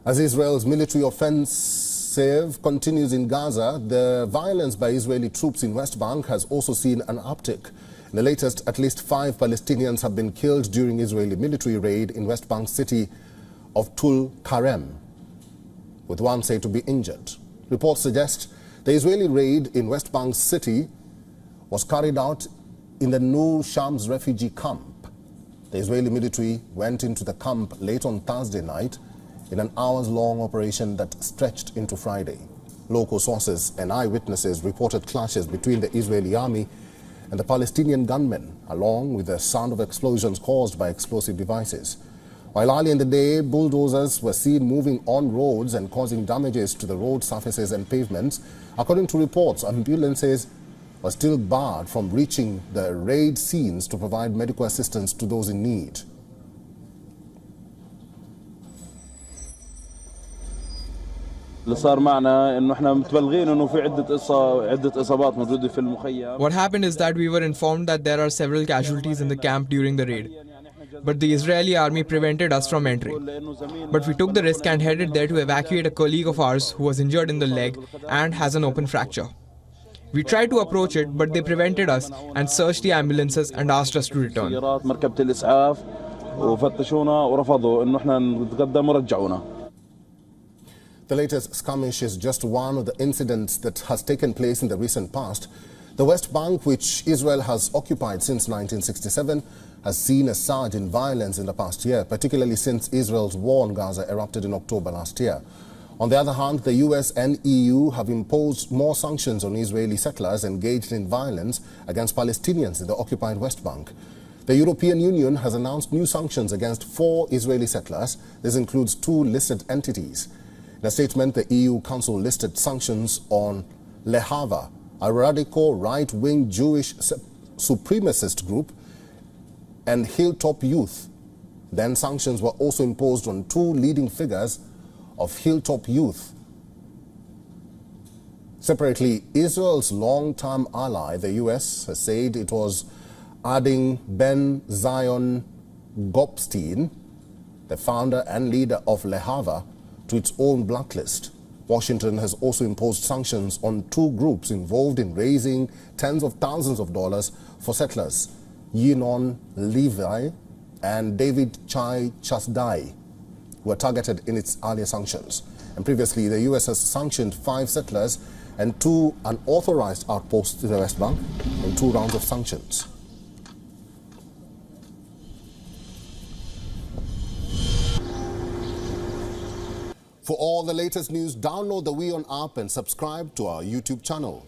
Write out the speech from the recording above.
As Israel's military offensive continues in Gaza, the violence by Israeli troops in West Bank has also seen an uptick. In the latest, at least 5 Palestinians have been killed during Israeli military raid in West Bank city of Tulkarem, with one said to be injured. Reports suggest the Israeli raid in West Bank city was carried out in the Nur Shams refugee camp. The Israeli military went into the camp late on Thursday night in an hours-long operation that stretched into Friday. Local sources and eyewitnesses reported clashes between the Israeli army and the Palestinian gunmen, along with the sound of explosions caused by explosive devices. While early in the day, bulldozers were seen moving on roads and causing damages to the road surfaces and pavements. According to reports, ambulances were still barred from reaching the raid scenes to provide medical assistance to those in need. What happened is that we were informed that there are several casualties in the camp during the raid, but the Israeli army prevented us from entering. But we took the risk and headed there to evacuate a colleague of ours who was injured in the leg and has an open fracture. We tried to approach it, but they prevented us and searched the ambulances and asked us to return. The latest skirmish is just one of the incidents that has taken place in the recent past. The West Bank, which Israel has occupied since 1967, has seen a surge in violence in the past year, particularly since Israel's war on Gaza erupted in October last year. On the other hand, the US and EU have imposed more sanctions on Israeli settlers engaged in violence against Palestinians in the occupied West Bank. The European Union has announced new sanctions against 4 Israeli settlers. This includes 2 listed entities. In a statement, the EU Council listed sanctions on Lehava, a radical right-wing Jewish supremacist group, and Hilltop Youth. Then sanctions were also imposed on 2 leading figures of Hilltop Youth. Separately, Israel's long-term ally, the US, has said it was adding Ben Zion Gopstein, the founder and leader of Lehava, to its own blacklist. Washington has also imposed sanctions on 2 groups involved in raising tens of thousands of dollars for settlers, Yinon Levi and David Chai Chasdai, who were targeted in its earlier sanctions. And previously, the US has sanctioned 5 settlers and 2 unauthorized outposts in the West Bank in 2 rounds of sanctions. For all the latest news, download the WION app and subscribe to our YouTube channel.